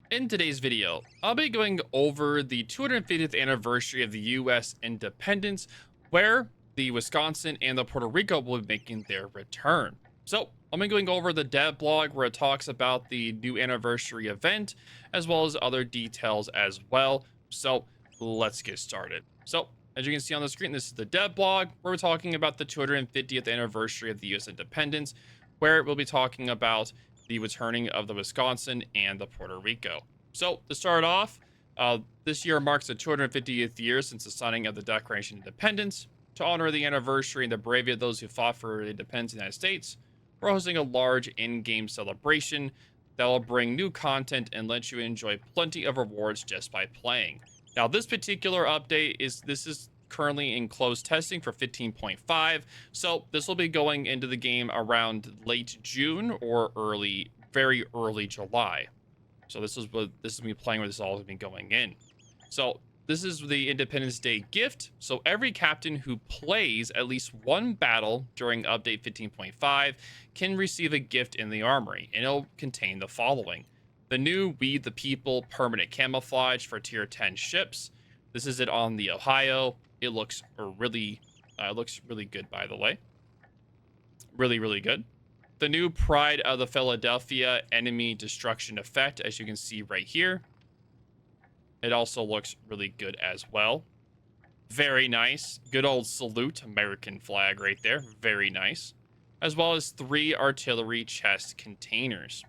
In today's video, I'll be going over the 250th anniversary of the US independence, where the Wisconsin and the Puerto Rico will be making their return. So, I'll be going over the dev blog where it talks about the new anniversary event, as well as other details as well. So, let's get started. So, as you can see on the screen, this is the dev blog where we're talking about the 250th anniversary of the US independence, where we'll be talking about the returning of the Wisconsin and the Puerto Rico. So to start off, this year marks the 250th year since the signing of the Declaration of Independence. To honor the anniversary and the bravery of those who fought for independence in the United States, we're hosting a large in-game celebration that will bring new content and let you enjoy plenty of rewards just by playing. Now, this particular update is currently in closed testing for 15.5, so this will be going into the game around late June or very early July. So this is me playing where this all has been going in. So this is the Independence Day gift. So every captain who plays at least one battle during update 15.5 can receive a gift in the armory, and it'll contain the following: the new We the People permanent camouflage for tier 10 ships. This is it on the Ohio. It looks really good, by the way. Really good. The new Pride of the Philadelphia enemy destruction effect, as you can see right here. It also looks really good as well. Very nice. Good old salute American flag right there. Very nice. As well as 3 artillery chest containers.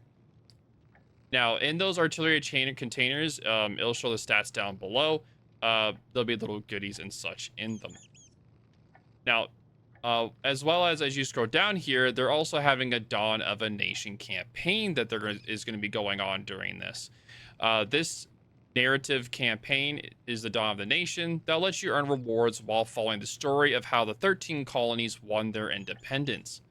Now, in those artillery chain containers, it'll show the stats down below. There'll be little goodies and such in them. Now, as well as you scroll down here, they're also having a Dawn of a Nation campaign that is going to be going on during this. This narrative campaign is the Dawn of the Nation that lets you earn rewards while following the story of how the 13 colonies won their independence.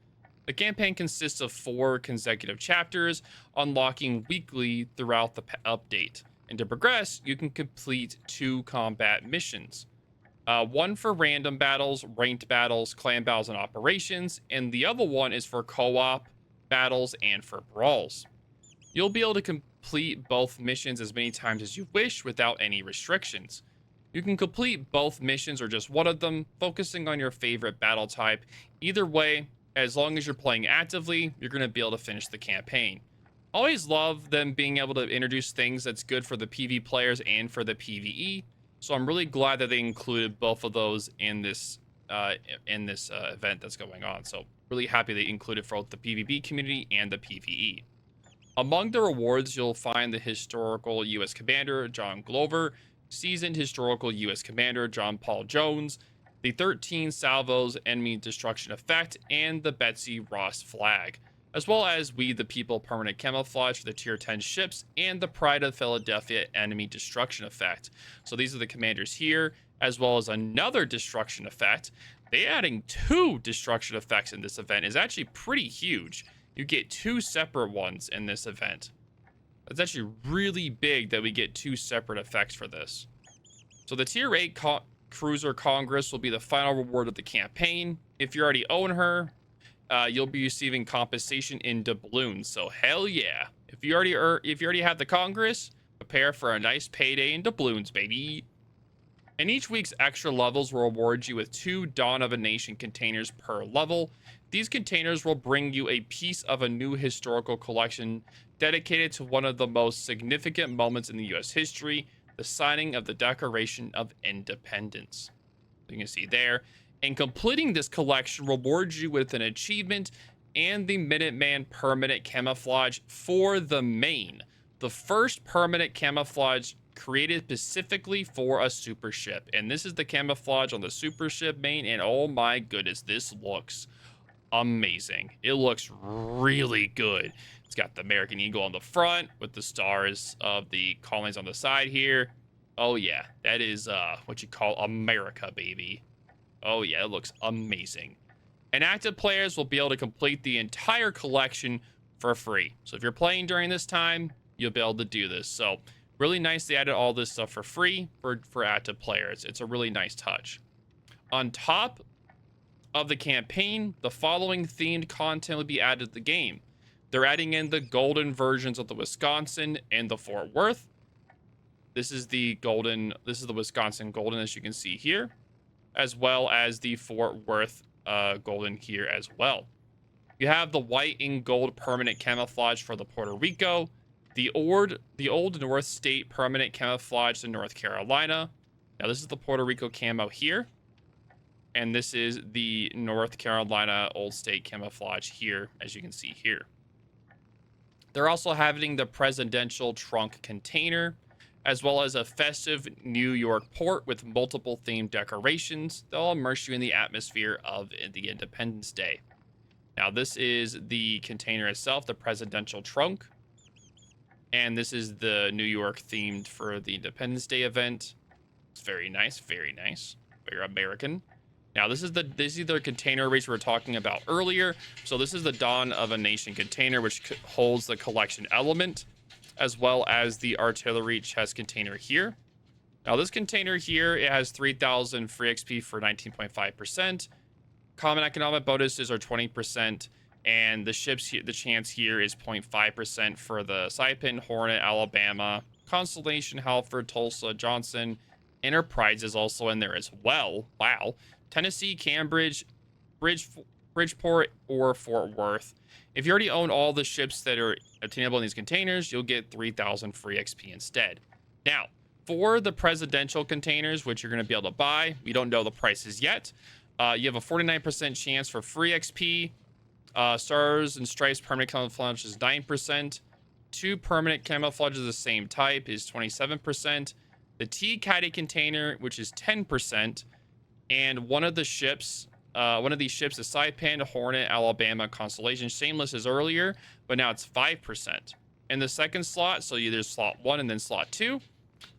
The campaign consists of 4 consecutive chapters, unlocking weekly throughout the update. And to progress, you can complete 2 combat missions. One for random battles, ranked battles, clan battles, and operations, and the other one is for co-op battles and for brawls. You'll be able to complete both missions as many times as you wish without any restrictions. You can complete both missions or just one of them, focusing on your favorite battle type. Either way, as long as you're playing actively, you're going to be able to finish the campaign. Always love them being able to introduce things that's good for the PvP players and for the PvE. So I'm really glad that they included both of those in this event that's going on. So really happy they included for both the PvP community and the PvE. Among the rewards, you'll find the historical U.S. Commander John Glover, seasoned historical U.S. Commander John Paul Jones, the 13 salvos enemy destruction effect, and the Betsy Ross flag, as well as We the People permanent camouflage for the tier 10 ships and the Pride of Philadelphia enemy destruction effect. So these are the commanders here, as well as another destruction effect. They adding 2 destruction effects in this event is actually pretty huge. You get 2 separate ones in this event. It's actually really big that we get 2 separate effects for this. So the tier 8 Cruiser Congress will be the final reward of the campaign. If you already own her, you'll be receiving compensation in doubloons. So hell yeah! If you already have the Congress, prepare for a nice payday in doubloons, baby. And each week's extra levels will reward you with 2 Dawn of a Nation containers per level. These containers will bring you a piece of a new historical collection dedicated to one of the most significant moments in the U.S. history, the signing of the Declaration of Independence. You can see there. And completing this collection rewards you with an achievement and the Minuteman permanent camouflage for the main. The first permanent camouflage created specifically for a super ship. And this is the camouflage on the super ship main. And oh my goodness, this looks amazing. It looks really good. It's got the American Eagle on the front with the stars of the colonies on the side here. Oh yeah, that is what you call America, baby. Oh yeah, it looks amazing. And active players will be able to complete the entire collection for free. So if you're playing during this time, you'll be able to do this. So really nice they added all this stuff for free for active players. It's a really nice touch. On top of the campaign, the following themed content will be added to the game. They're adding in the golden versions of the Wisconsin and the Fort Worth. This is the Wisconsin golden, as you can see here, as well as the Fort Worth golden here as well. You have the white and gold permanent camouflage for the Puerto Rico, the old North State permanent camouflage to North Carolina. Now this is the Puerto Rico camo here, and this is the North Carolina Old State camouflage here, as you can see here. They're also having the presidential trunk container, as well as a festive New York port with multiple themed decorations that will immerse you in the atmosphere of the Independence Day. Now, this is the container itself, the presidential trunk. And this is the New York themed for the Independence Day event. It's very nice, very nice. Very American. Now, this is the container race we were talking about earlier. So this is the Dawn of a Nation container, which holds the collection element, as well as the artillery chest container here. Now, this container here, it has 3,000 free XP for 19.5%. Common economic bonuses are 20%. And the ships, the chance here is 0.5% for the Saipan, Hornet, Alabama, Constellation, Halford, Tulsa, Johnston. Enterprise is also in there as well. Wow. Tennessee, Cambridge, Bridgeport, or Fort Worth. If you already own all the ships that are obtainable in these containers, you'll get 3,000 free XP instead. Now, for the presidential containers, which you're going to be able to buy, we don't know the prices yet. You have a 49% chance for free XP. Stars and Stripes permanent camouflage is 9%. 2 permanent camouflages of the same type is 27%. The Tea Caddy container, which is 10%. And one of these ships, the Saipan, Hornet, Alabama, Constellation, same list as earlier, but now it's 5%. In the second slot, so there's slot 1 and then slot 2,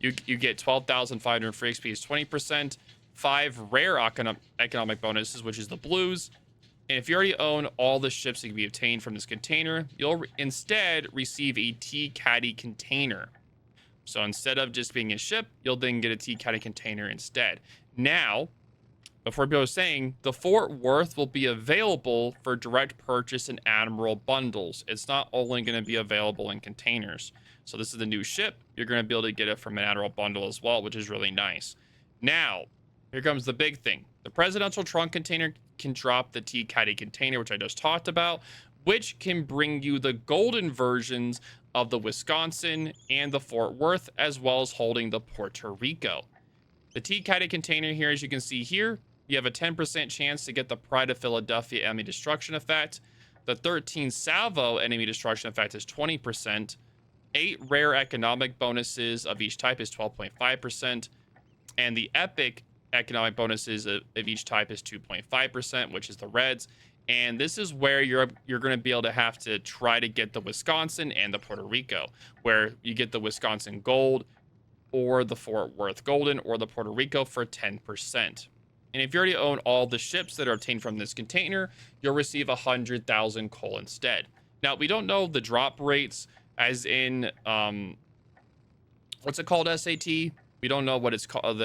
you get 12,500 free XP is 20%. 5 rare economic bonuses, which is the blues. And if you already own all the ships that can be obtained from this container, you'll instead receive a Tea Caddy container. So instead of just being a ship, you'll then get a Tea Caddy container instead. Now, before people are saying, the Fort Worth will be available for direct purchase in Admiral bundles. It's not only going to be available in containers. So this is the new ship. You're going to be able to get it from an Admiral bundle as well, which is really nice. Now, here comes the big thing. The presidential trunk container can drop the Tea Caddy container, which I just talked about, which can bring you the golden versions of the Wisconsin and the Fort Worth, as well as holding the Puerto Rico. The Tea Caddy container here, as you can see here, you have a 10% chance to get the Pride of Philadelphia enemy destruction effect. The 13 Salvo enemy destruction effect is 20%. 8 rare economic bonuses of each type is 12.5%. And the epic economic bonuses of each type is 2.5%, which is the reds. And this is where you're going to be able to have to try to get the Wisconsin and the Puerto Rico, where you get the Wisconsin gold or the Fort Worth golden or the Puerto Rico for 10%. And if you already own all the ships that are obtained from this container, you'll receive 100,000 coal instead. Now, we don't know the drop rates, as in, what's it called, SAT? We don't know what it's called,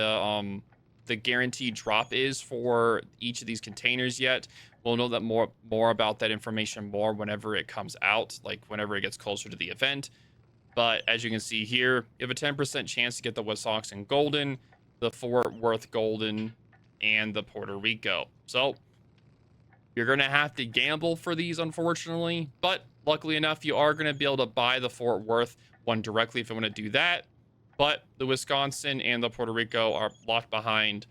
the guaranteed drop is for each of these containers yet. We'll know that more about that information more whenever it comes out, like whenever it gets closer to the event. But as you can see here, you have a 10% chance to get the Wisconsin golden, the Fort Worth golden, and the Puerto Rico. So you're going to have to gamble for these, unfortunately. But luckily enough, you are going to be able to buy the Fort Worth one directly if you want to do that. But the Wisconsin and the Puerto Rico are locked behind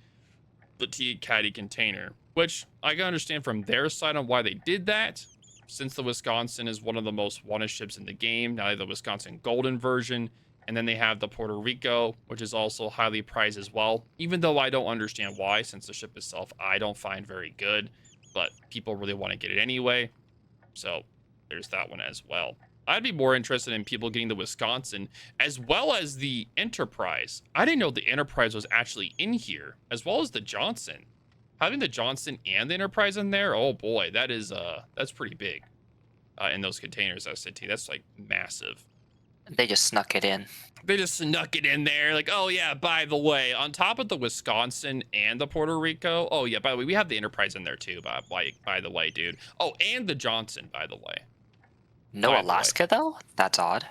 the Tea Caddy container, which I can understand from their side on why they did that, since the Wisconsin is one of the most wanted ships in the game. Now they have the Wisconsin golden version, and then they have the Puerto Rico, which is also highly prized as well, even though I don't understand why, since the ship itself I don't find very good, but people really want to get it anyway. So there's that one as well. I'd be more interested in people getting the Wisconsin as well as the Enterprise. I didn't know the Enterprise was actually in here, as well as the Johnston. Having the Johnston and the Enterprise in there, oh boy, that's pretty big in those containers, SAT. That's like massive. They just snuck it in. They just snuck it in there. Like, oh yeah, by the way, on top of the Wisconsin and the Puerto Rico, oh yeah, by the way, we have the Enterprise in there too, by the way, dude. Oh, and the Johnston, by the way. No by the way. Alaska though? That's odd.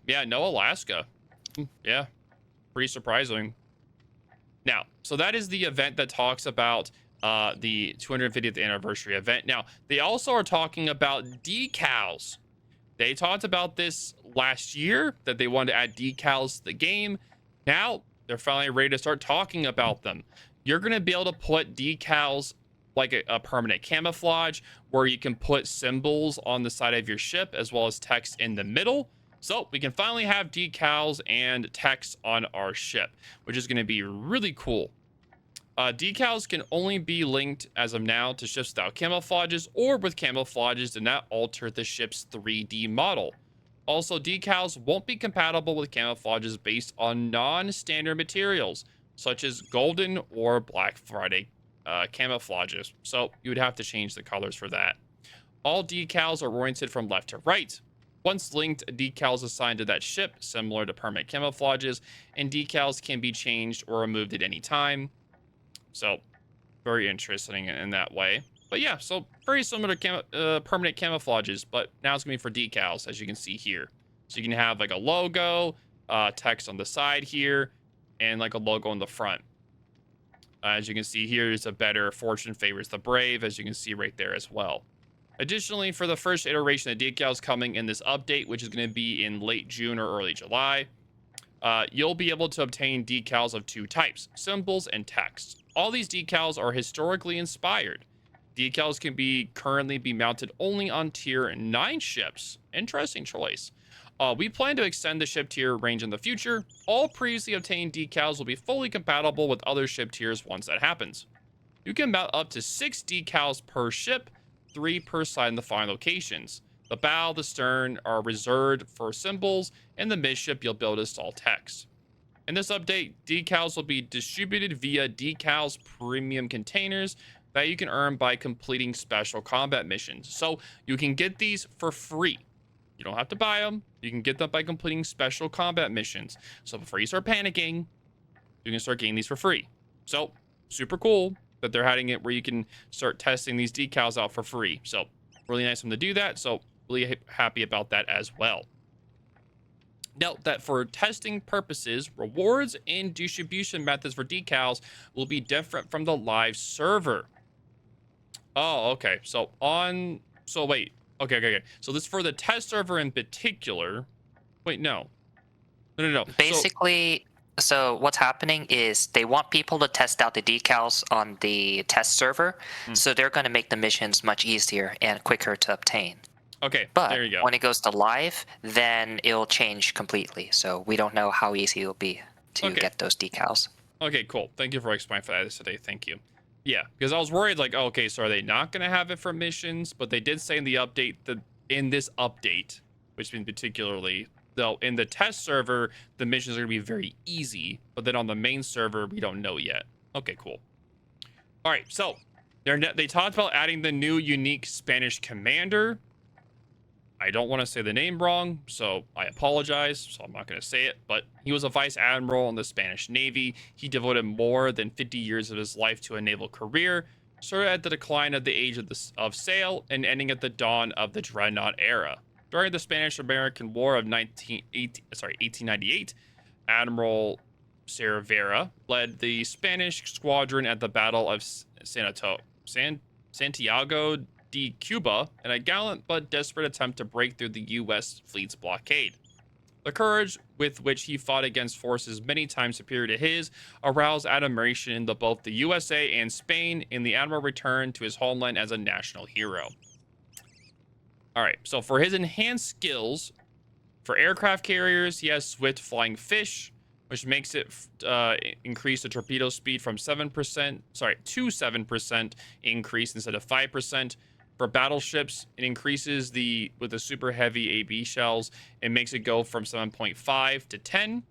Yeah, no Alaska. Yeah, pretty surprising. Now, so that is the event that talks about the 250th anniversary event. Now, they also are talking about decals. They talked about this last year that they wanted to add decals to the game. Now they're finally ready to start talking about them. You're going to be able to put decals like a permanent camouflage where you can put symbols on the side of your ship as well as text in the middle. So we can finally have decals and text on our ship, which is going to be really cool. Decals can only be linked as of now to ships without camouflages or with camouflages do not alter the ship's 3D model. Also, decals won't be compatible with camouflages based on non-standard materials, such as golden or Black Friday camouflages. So you would have to change the colors for that. All decals are oriented from left to right. Once linked, decals assigned to that ship, similar to permanent camouflages, and decals can be changed or removed at any time. So, very interesting in that way. But yeah, so very similar to permanent camouflages, but now it's going to be for decals, as you can see here. So you can have like a logo, text on the side here, and like a logo in the front. As you can see here, it's a better fortune favors the brave, as you can see right there as well. Additionally, for the first iteration of decals coming in this update, which is going to be in late June or early July, you'll be able to obtain decals of two types, symbols and text. All these decals are historically inspired. Decals can currently be mounted only on tier 9 ships. Interesting choice. We plan to extend the ship tier range in the future. All previously obtained decals will be fully compatible with other ship tiers once that happens. You can mount up to 6 decals per ship, 3 per side in the final locations. The bow, the stern are reserved for symbols, and the midship you'll be able to install text. In this update, decals will be distributed via decals premium containers that you can earn by completing special combat missions. So you can get these for free. You don't have to buy them. You can get them by completing special combat missions. So before you start panicking, you can start getting these for free. So super cool that they're having it where you can start testing these decals out for free. So really nice of them to do that. So really happy about that as well. Note that for testing purposes, rewards and distribution methods for decals will be different from the live server. Oh, okay. So wait. Okay. So this for the test server in particular. Wait, no. No. Basically, so what's happening is they want people to test out the decals on the test server, so they're going to make the missions much easier and quicker to obtain. Okay, But there you go. when it goes to live, then it'll change completely. So we don't know how easy it'll be to get those decals. Okay, cool. Thank you for explaining for that today. Thank you. Yeah, because I was worried, like, oh, okay, so are they not going to have it for missions? But they did say in the update that in this update, which means particularly, though, in the test server, the missions are going to be very easy. But then on the main server, we don't know yet. Okay, cool. All right, so they talked about adding the new unique Spanish commander. I don't want to say the name wrong, so I apologize. So I'm not going to say it, but he was a vice admiral in the Spanish Navy. He devoted more than 50 years of his life to a naval career, started at the decline of the age of sail and ending at the dawn of the dreadnought era. During the Spanish-American War of 1898, Admiral Cervera led the Spanish squadron at the Battle of Santiago de Cuba in a gallant but desperate attempt to break through the U.S. fleet's blockade. The courage with which he fought against forces many times superior to his aroused admiration in both the USA and Spain, and the admiral returned to his homeland as a national hero. All right, so for his enhanced skills, for aircraft carriers, he has swift flying fish, which makes it increase the torpedo speed from 7%, to 7% increase instead of 5%. For battleships, it increases with the super heavy AB shells, it makes it go from 7.5 to 10.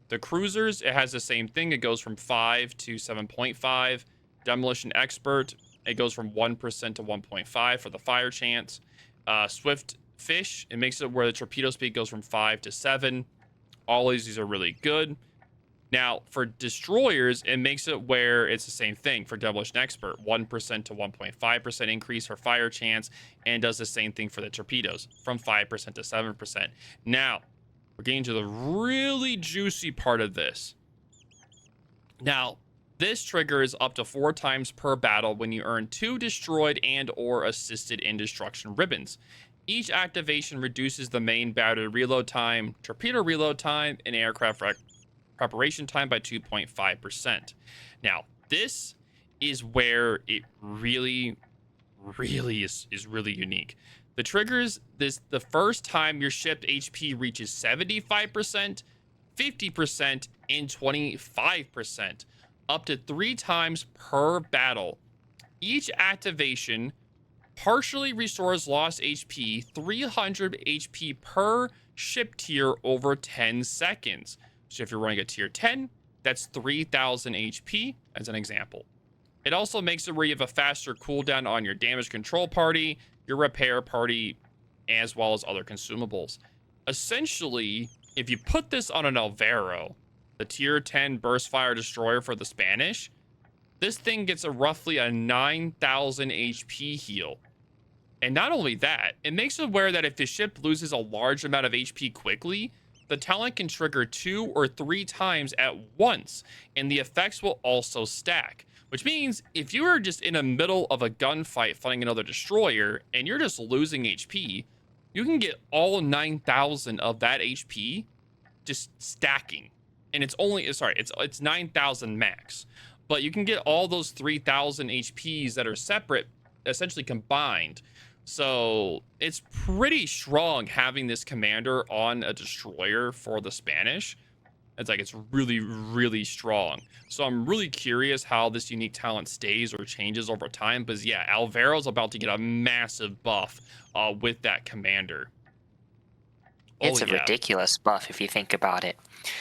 The cruisers, it has the same thing. It goes from 5 to 7.5. Demolition expert, it goes from 1% to 1.5 for the fire chance. Swift fish, it makes it where the torpedo speed goes from 5 to 7. All of these are really good. Now, for destroyers, it makes it where it's the same thing for Demolition Expert, 1% to 1.5% increase for fire chance, and does the same thing for the torpedoes from 5% to 7%. Now, we're getting to the really juicy part of this. Now, this triggers up to 4 times per battle when you earn 2 destroyed and or assisted in destruction ribbons. Each activation reduces the main battery reload time, torpedo reload time, and aircraft preparation time by 2.5%. Now, this is where it really is really unique. The triggers this the first time your ship HP reaches 75%, 50%, and 25%, up to 3 times per battle. Each activation partially restores lost HP 300 HP per ship tier over 10 seconds. So if you're running a tier 10, that's 3000 HP as an example. It also makes it where you have a faster cooldown on your damage control party, your repair party, as well as other consumables. Essentially, if you put this on an Alvaro, the tier 10 burst fire destroyer for the Spanish, this thing gets roughly a 9,000 HP heal. And not only that, it makes it aware that if the ship loses a large amount of HP quickly, the talent can trigger 2 or 3 times at once, and the effects will also stack. Which means if you are just in the middle of a gunfight fighting another destroyer and you're just losing HP, you can get all 9,000 of that HP just stacking. And it's 9,000 max. But you can get all those 3,000 HPs that are separate, essentially combined. So it's pretty strong having this commander on a destroyer for the Spanish. It's really strong. So I'm really curious how this unique talent stays or changes over time. But yeah, Alvaro's about to get a massive buff with that commander. It's Oh a yeah. ridiculous buff if you think about it.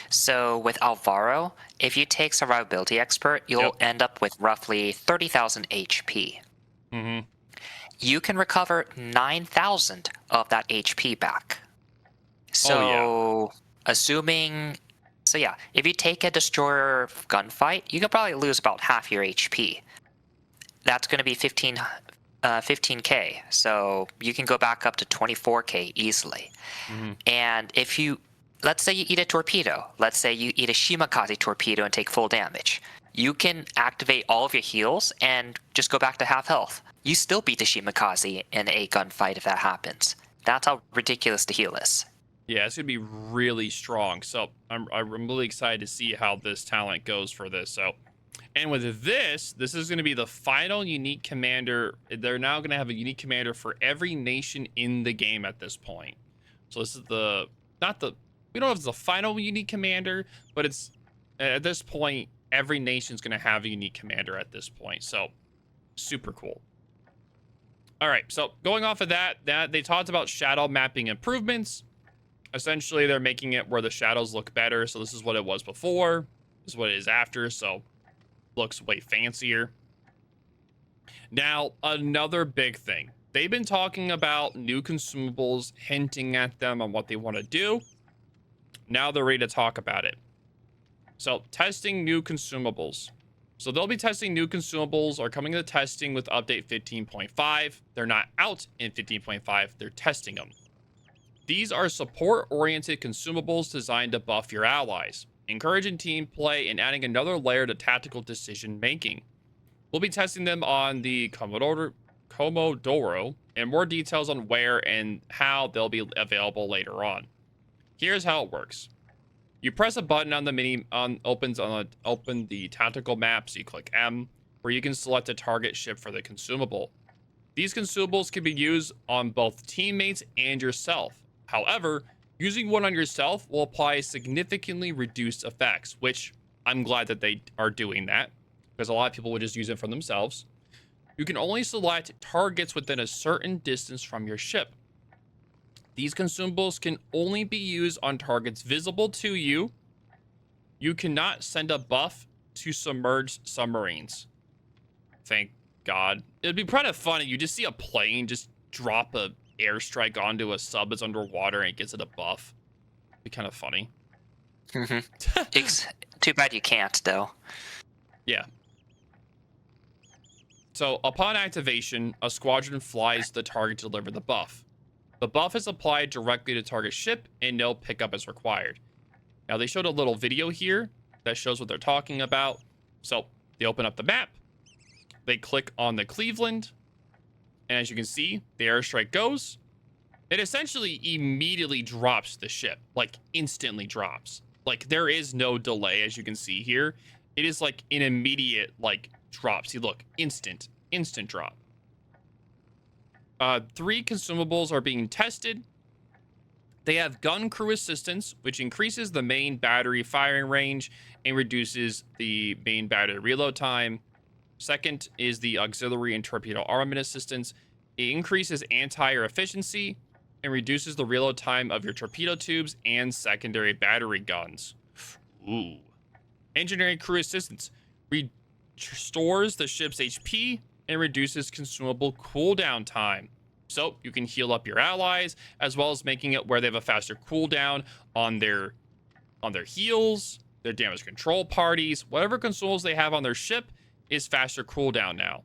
So with Alvaro, if you take Survivability Expert, you'll Yep. end up with roughly 30,000 HP. Mm-hmm. You can recover 9,000 of that HP back. So, Oh yeah. if you take a destroyer gunfight, you can probably lose about half your HP. That's going to be 15k. So you can go back up to 24k easily. Mm-hmm. And let's say you eat a torpedo. Let's say you eat a Shimakaze torpedo and take full damage. You can activate all of your heals and just go back to half health. You still beat the Shimakaze in a gunfight if that happens. That's how ridiculous the heal is. Yeah, it's gonna be really strong. So I'm really excited to see how this talent goes for this. So, and with this is gonna be the final unique commander. They're now gonna have a unique commander for every nation in the game at this point. So this is we don't know if it's the final unique commander, but it's at this point every nation's gonna have a unique commander at this point. So super cool. All right, so going off of that they talked about shadow mapping improvements. Essentially, they're making it where the shadows look better. So this is what it was before. This is what it is after. So looks way fancier. Now, another big thing. They've been talking about new consumables, hinting at them on what they want to do. Now they're ready to talk about it. So testing new consumables. So they'll be testing new consumables are coming to testing with update 15.5. They're not out in 15.5. They're testing them. These are support-oriented consumables designed to buff your allies, encouraging team play and adding another layer to tactical decision making. We'll be testing them on the Comodoro, and more details on where and how they'll be available later on. Here's how it works. You press a button on the open the tactical map, so you click M, where you can select a target ship for the consumable. These consumables can be used on both teammates and yourself. However, using one on yourself will apply significantly reduced effects, which I'm glad that they are doing that, because a lot of people would just use it for themselves. You can only select targets within a certain distance from your ship. These consumables can only be used on targets visible to you. You cannot send a buff to submerged submarines. Thank God. It'd be kind of funny. You just see a plane just drop a airstrike onto a sub that's underwater and it gets it a buff. It'd be kind of funny. Mhm. Too bad you can't, though. Yeah. So upon activation, a squadron flies to the target to deliver the buff. The buff is applied directly to target ship and no pickup is required. Now they showed a little video here that shows what they're talking about. So they open up the map, they click on the Cleveland, and as you can see, the airstrike goes. It essentially immediately drops the ship, like instantly drops. Like there is no delay, as you can see here. It is like an immediate like drop. See, look, instant drop. 3 consumables are being tested. They have gun crew assistance, which increases the main battery firing range and reduces the main battery reload time. Second is the auxiliary and torpedo armament assistance. It increases anti-air efficiency and reduces the reload time of your torpedo tubes and secondary battery guns. Ooh. Engineering crew assistance restores the ship's HP and reduces consumable cooldown time. So you can heal up your allies, as well as making it where they have a faster cooldown on their heals, their damage control parties, whatever consumables they have on their ship is faster cooldown now.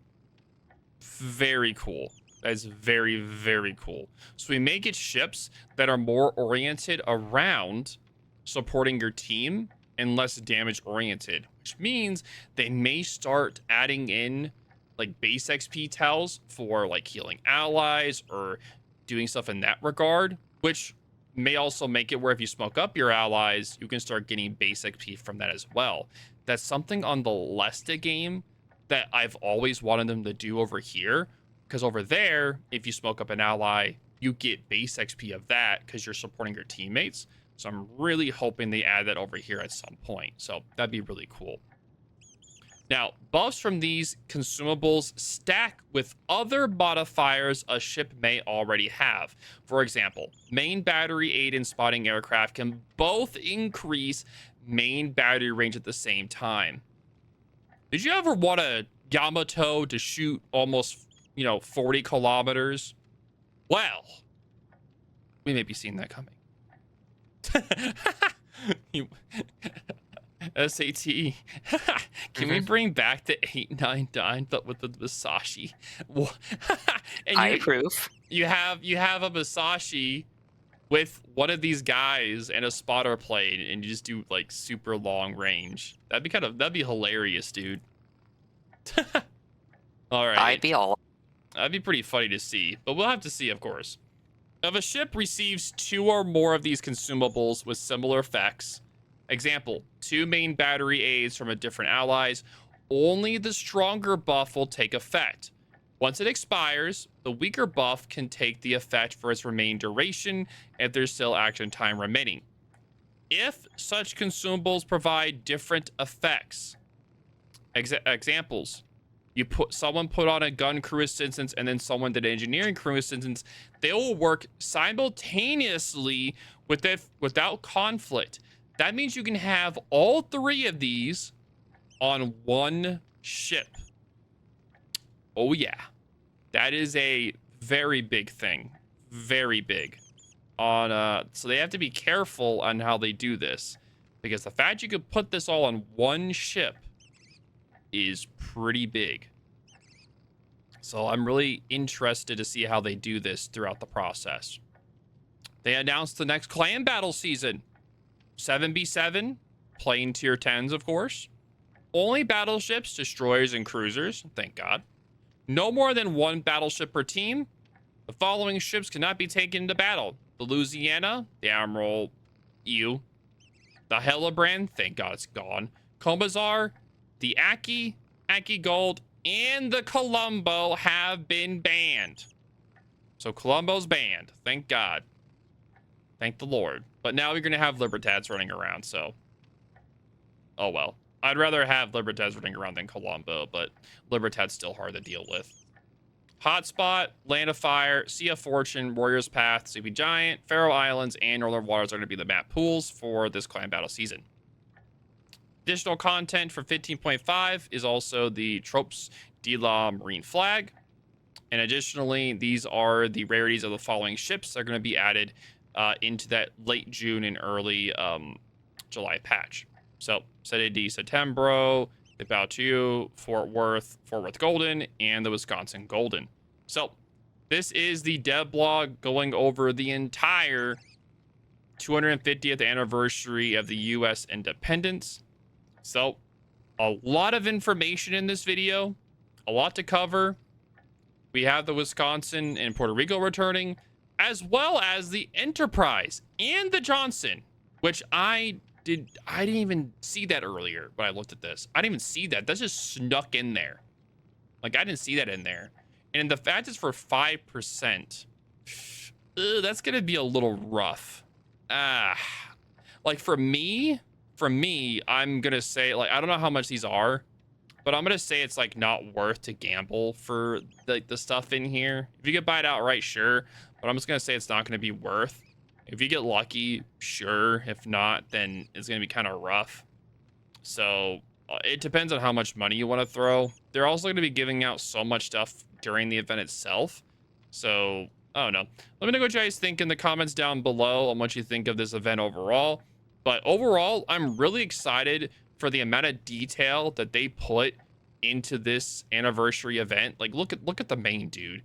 Very cool. That is very, very cool. So we make it ships that are more oriented around supporting your team and less damage oriented, which means they may start adding in like base XP tells for like healing allies or doing stuff in that regard, which may also make it where if you smoke up your allies, you can start getting base XP from that as well. That's something on the Lesta game that I've always wanted them to do over here, because over there, if you smoke up an ally, you get base XP of that because you're supporting your teammates. So I'm really hoping they add that over here at some point. So that'd be really cool. Now, buffs from these consumables stack with other modifiers a ship may already have. For example, main battery aid and spotting aircraft can both increase main battery range at the same time. Did you ever want a Yamato to shoot almost, 40 kilometers? Well, we may be seeing that coming. SAT. Can we bring back the 899 but with the Masashi? And I approve. You have a Masashi with one of these guys and a spotter plane, and you just do like super long range. That'd be hilarious, dude. All right. I'd be all. That'd be pretty funny to see, but we'll have to see, of course. If a ship receives 2 or more of these consumables with similar effects, example, 2 main battery aids from a different allies, only the stronger buff will take effect. Once it expires, the weaker buff can take the effect for its remaining duration if there's still action time remaining. If such consumables provide different effects, examples, someone put on a gun crew assistance and then someone did engineering crew assistance, they will work simultaneously without conflict. That means you can have all 3 of these on one ship. Oh yeah, that is a very big thing, very big. So they have to be careful on how they do this, because the fact you could put this all on one ship is pretty big. So I'm really interested to see how they do this throughout the process. They announced the next clan battle season. 7v7, plane tier 10s, of course. Only battleships, destroyers, and cruisers. Thank God. No more than 1 battleship per team. The following ships cannot be taken into battle: the Louisiana, the Admiral EU, the Hellebrand, thank God it's gone, Combazar, the Aki Gold, and the Colombo have been banned. So Colombo's banned. Thank God. Thank the Lord. But now we're going to have Libertads running around, so... Oh well. I'd rather have Libertads running around than Colombo, but Libertad's still hard to deal with. Hotspot, Land of Fire, Sea of Fortune, Warrior's Path, Sleepy Giant, Faroe Islands, and Northern Waters are going to be the map pools for this clan battle season. Additional content for 15.5 is also the Tropes de la Marine Flag. And additionally, these are the rarities of the following ships that are going to be added into that late June and early July patch. So, Sede di Setembro, they bow to you, Fort Worth Golden, and the Wisconsin Golden. So, this is the dev blog going over the entire 250th anniversary of the U.S. independence. So, a lot of information in this video, a lot to cover. We have the Wisconsin and Puerto Rico returning, as well as the Enterprise and the Johnston, which I didn't even see that earlier when I looked at this. I didn't even see that. That's just snuck in there. Like, I didn't see that in there. And the fact is for 5%. That's going to be a little rough. Like for me, I'm going to say, like, I don't know how much these are, but I'm going to say it's like not worth to gamble for the stuff in here. If you could buy it outright, sure. But I'm just going to say it's not going to be worth. If you get lucky, sure. If not, then it's going to be kind of rough. So it depends on how much money you want to throw. They're also going to be giving out so much stuff during the event itself. So, I don't know. Let me know what you guys think in the comments down below on what you think of this event overall. But overall, I'm really excited for the amount of detail that they put into this anniversary event. Like, look at the main, dude.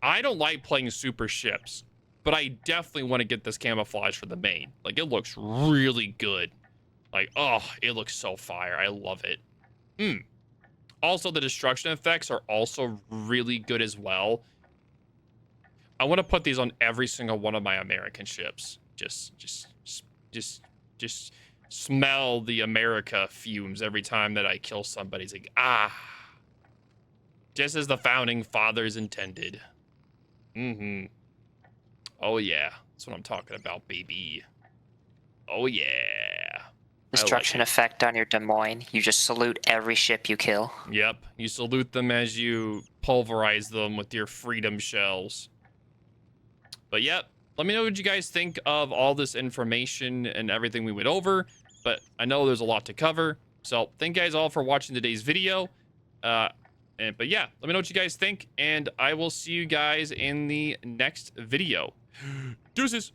I don't like playing super ships, but I definitely want to get this camouflage for the main. Like, it looks really good. Like, oh, it looks so fire. I love it. Also, the destruction effects are also really good as well. I want to put these on every single one of my American ships. Just smell the America fumes every time that I kill somebody. It's like, just as the founding fathers intended. Oh yeah, that's what I'm talking about, baby. Oh yeah. Destruction effect on your Des Moines. You just salute every ship you kill. Yep, you salute them as you pulverize them with your freedom shells. But yep, let me know what you guys think of all this information and everything we went over. But I know there's a lot to cover. So thank you guys all for watching today's video. But yeah, let me know what you guys think. And I will see you guys in the next video. Deuces.